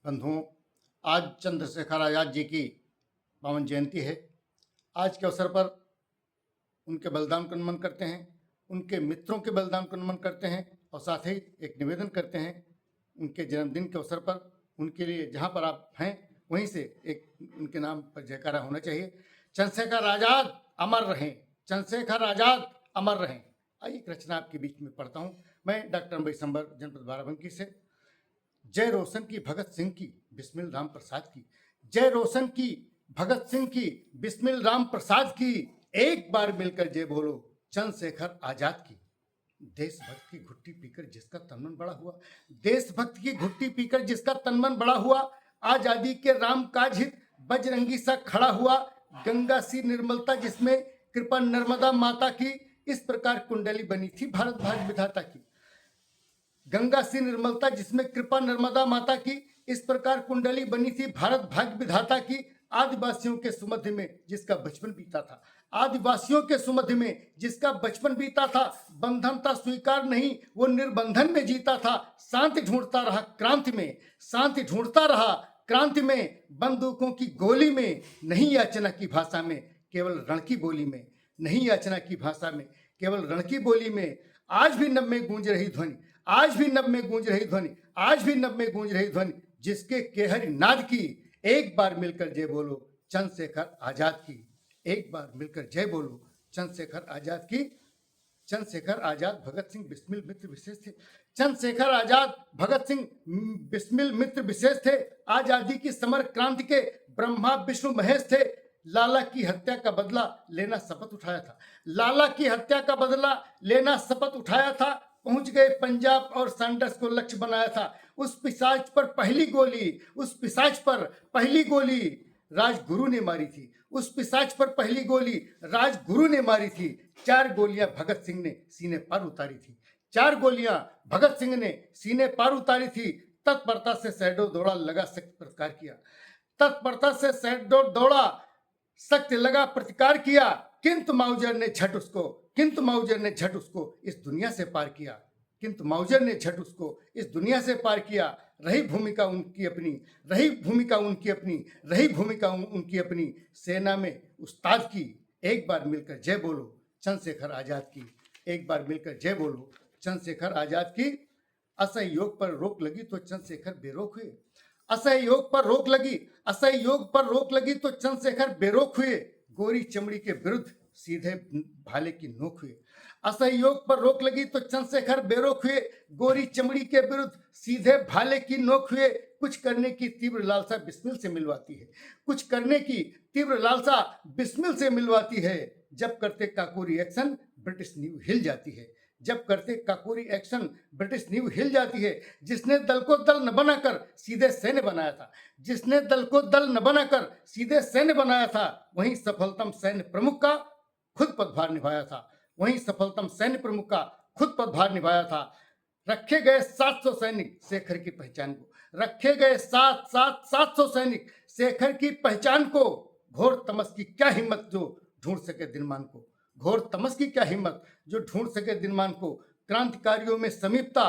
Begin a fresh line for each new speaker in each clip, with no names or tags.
बंधुओं, आज चंद्रशेखर आज़ाद जी की पावन जयंती है। आज के अवसर पर उनके बलिदान को नमन करते हैं, उनके मित्रों के बलिदान को नमन करते हैं और साथ ही एक निवेदन करते हैं उनके जन्मदिन के अवसर पर उनके लिए जहाँ पर आप हैं वहीं से एक उनके नाम पर जयकारा होना चाहिए। चंद्रशेखर आज़ाद अमर रहें, चंद्रशेखर आज़ाद अमर रहें। आइए एक रचना आपके बीच में पढ़ता हूँ। मैं डॉक्टर अम्बई संबर, जनपद बाराबंकी से। जय रोशन की भगत सिंह की, बिस्मिल राम प्रसाद की। जय रोशन की भगत सिंह की, बिस्मिल राम प्रसाद की। एक बार मिलकर जय बोलो चंद्रशेखर आजाद की। देशभक्त की घुट्टी पीकर जिसका तनमन बड़ा हुआ, देशभक्त की घुट्टी पीकर जिसका तनमन बड़ा हुआ, आजादी के राम काज हित बजरंगी सा खड़ा हुआ। गंगा सी निर्मलता जिसमें कृपा नर्मदा माता की, इस प्रकार कुंडली बनी थी भारत भाग्य विधाता की। गंगा सी निर्मलता जिसमें कृपा नर्मदा माता की, इस प्रकार कुंडली बनी थी भारत भाग्य विधाता की। आदिवासियों के सुमध्य में जिसका बचपन बीता था, आदिवासियों के सुमध्य में जिसका बचपन बीता था। बंधन था स्वीकार नहीं, वो निर्बंधन में जीता था। शांति ढूंढता रहा क्रांति में, शांति ढूंढता रहा क्रांति में। बंदूकों की गोली में, नहीं याचना की भाषा में, केवल रण की बोली में। नहीं याचना की भाषा में, केवल रण की बोली में। आज भी नभ में गूंज रही ध्वनि, आज भी नभ में गूंज रही ध्वनि, आज भी नभ में गूंज रही ध्वनि, जिसके केहरी नाद की। एक बार मिलकर जय बोलो चंद्रशेखर आजाद की। एक बार मिलकर जय बोलो चंद्रशेखर आजाद की। चंद्रशेखर आजाद भगत सिंह बिस्मिल मित्र विशेष थे। चंद्रशेखर आजाद भगत सिंह बिस्मिल मित्र विशेष थे। आजादी की समर क्रांति के ब्रह्मा विष्णु महेश थे। लाला की हत्या का बदला लेना शपथ उठाया था, लाला की हत्या का बदला लेना शपथ उठाया था। पहुंच गए पंजाब और सैंडर्स को लक्ष्य बनाया था। उस पिशाच पर पहली गोली, उस पिशाच पर पहली गोली राजगुरु ने मारी थी। उस पिशाच पर पहली गोली राजगुरु ने मारी थी। 4 गोलियां भगत सिंह ने सीने पर उतारी थी। 4 गोलियां भगत सिंह ने सीने पर उतारी थी। तत्परता से शहडोल दौड़ा, लगा सख्त प्रतिकार किया। तत्परता से शहडोल दौड़ा, सख्त लगा प्रतिकार किया। किंतु माउजर ने झट उसको, किंतु माउजर ने झट उसको इस दुनिया से पार किया। किंतु माउजर ने झट उसको इस दुनिया से पार किया। रही भूमिका उनकी अपनी, रही भूमिका उनकी अपनी, रही भूमिका उनकी अपनी। सेना में उस्ताद की। एक बार मिलकर जय बोलो चंद्रशेखर आजाद की। एक बार मिलकर जय बोलो चंद्रशेखर आजाद की। असहयोग पर रोक लगी तो चंद्रशेखर बेरोक हुए। असहयोग पर रोक लगी, असहयोग पर रोक लगी तो चंद्रशेखर बेरोक हुए। गोरी चमड़ी के विरुद्ध सीधे भाले की नोक हुए। असहयोग पर रोक लगी तो चंद्रशेखर बेरोक हुए। गोरी चमड़ी के विरुद्ध सीधे भाले की नोक हुए। कुछ करने की तीव्र लालसा बिस्मिल से मिलवाती है, कुछ करने की तीव्र लालसा बिस्मिल से मिलवाती है। जब करते काकोरी एक्शन ब्रिटिश न्यू हिल जाती है। जब करते काकोरी एक्शन ब्रिटिश न्यू हिल जाती है। जिसने दल को दल न बनाकर सीधे सैन्य बनाया था, जिसने दल को दल न बनाकर सीधे सैन्य बनाया था, वहीं सफलतम सैन्य प्रमुख का खुद पदभार निभाया था। वहीं सफलतम सैन्य प्रमुख का खुद पदभार निभाया था। रखे गए 700 सैनिक शेखर की पहचान को, रखे गए 700 सैनिक शेखर की पहचान को। घोर तमस की क्या हिम्मत जो ढूंढ सके दिनमान को, घोर तमस की क्या हिम्मत जो ढूंढ सके दिनमान को। क्रांतिकारियों में समीपता,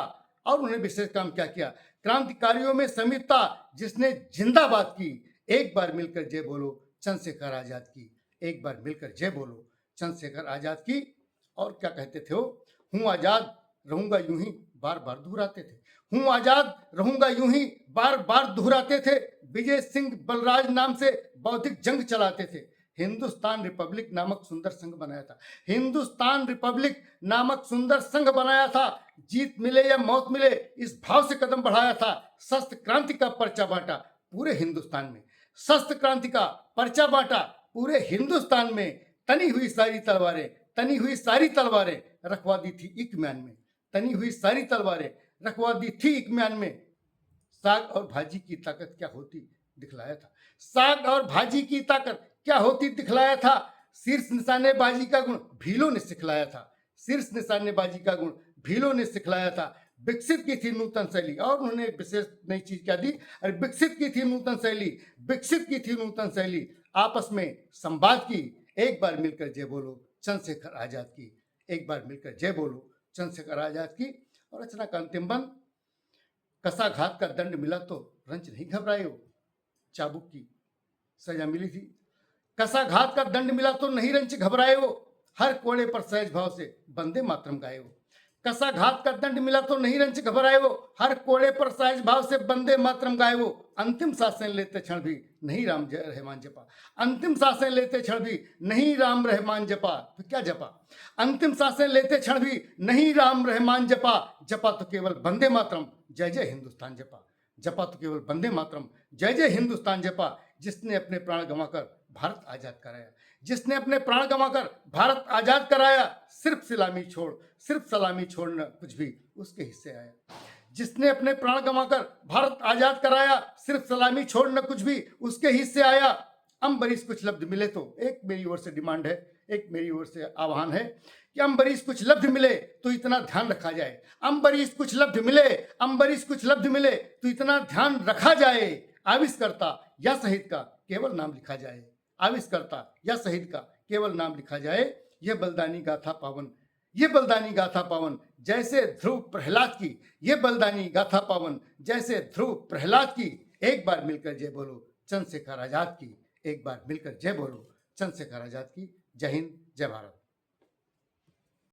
और उन्हें विशेष काम क्या किया, क्रांतिकारियों में समीपता जिसने जिंदाबाद की। एक बार मिलकर जय बोलो चंद्रशेखर आजाद की। एक बार मिलकर जय बोलो चंद्रशेखर आजाद की। और क्या कहते थे वो, हूं आजाद रहूंगा यूं ही, बार बार दोहराते थे। हूं आजाद रहूंगा यूं ही, बार बार दोहराते थे। विजय सिंह बलराज नाम से बौद्धिक जंग चलाते थे। हिंदुस्तान रिपब्लिक नामक सुंदर संघ बनाया था। हिंदुस्तान रिपब्लिक नामक सुंदर संघ बनाया था। जीत मिले या मौत मिले इस भाव से कदम बढ़ाया था। शस्त्र क्रांति का पर्चा बांटा पूरे हिंदुस्तान में, शस्त्र क्रांति का पर्चा बांटा पूरे हिंदुस्तान में। तनी हुई सारी तलवारें, तनी हुई सारी तलवारें रखवा दी थी एक म्यान में। तनी हुई सारी तलवारें रखवा दी थी एक म्यान में। साग और भाजी की ताकत क्या होती दिखलाया था। साग और भाजी की ताकत क्या होती दिखलाया था। शीर्ष निशानेबाजी का गुण भीलों ने सिखलाया था। शीर्ष निशानेबाजी का गुण भीलों ने सिखलाया था। विकसित की थी नूतन शैली, और उन्होंने विशेष नई चीज क्या दी, अरे विकसित की थी नूतन शैली, विकसित की थी नूतन शैली। आपस में संवाद की। एक बार मिलकर जय बोलो चंद्रशेखर आजाद की। एक बार मिलकर जय बोलो चंद्रशेखर आजाद की। और रचना का अंतिम बंद, कसा घात का दंड मिला तो रंच नहीं घबराए हो, चाबुक की सजा मिली थी। कसा घात का दंड मिला तो नहीं रंच घबराए हो, हर कोड़े पर सहज भाव से वंदे मातरम गाए हो। कसा घात का दंड मिला तो नहीं रंच घबराए हो, हर कोड़े पर सहज भाव से वंदे मातरम गाए हो। अंतिम सांसें लेते क्षण भी नहीं राम जय रहमान जपा, अंतिम सांसें लेते क्षण भी नहीं राम रहमान जपा, तो क्या जपा? अंतिम सांसें लेते क्षण भी नहीं राम रहमान जपा, जपा तो केवल वंदे मातरम जय जय हिंदुस्तान जपा, जपा तो केवल वंदे मातरम जय जय हिंदुस्तान जपा। जिसने अपने प्राण गंवाकर भारत आजाद कराया, जिसने अपने प्राण गंवाकर भारत आजाद कराया, सिर्फ सलामी छोड़ना कुछ भी उसके हिस्से आया। जिसने अपने प्राण गंवाकर भारत आजाद कराया, सिर्फ सलामी छोड़ना कुछ भी उसके हिस्से आया। अम्बरीश कुछ लब्ध मिले तो, एक मेरी ओर से डिमांड है, एक मेरी ओर से आह्वान है कि अम्बरीश कुछ लब्ध मिले तो इतना ध्यान रखा जाए, अम्बरीश कुछ लब्ध मिले, अम्बरीश कुछ लब्ध मिले तो इतना ध्यान रखा जाए, आविष्कर्ता या शहीद का केवल नाम लिखा जाए, आविष्कर्ता या शहीद का केवल नाम लिखा जाए। यह बलिदानी गाथा पावन, ये बलिदानी गाथा पावन जैसे ध्रुव प्रहलाद की, ये बलिदानी गाथा पावन जैसे ध्रुव प्रहलाद की। एक बार मिलकर जय बोलो चंद्रशेखर आजाद की, एक बार मिलकर जय बोलो चंद्रशेखर आजाद की। जय हिंद, जय भारत।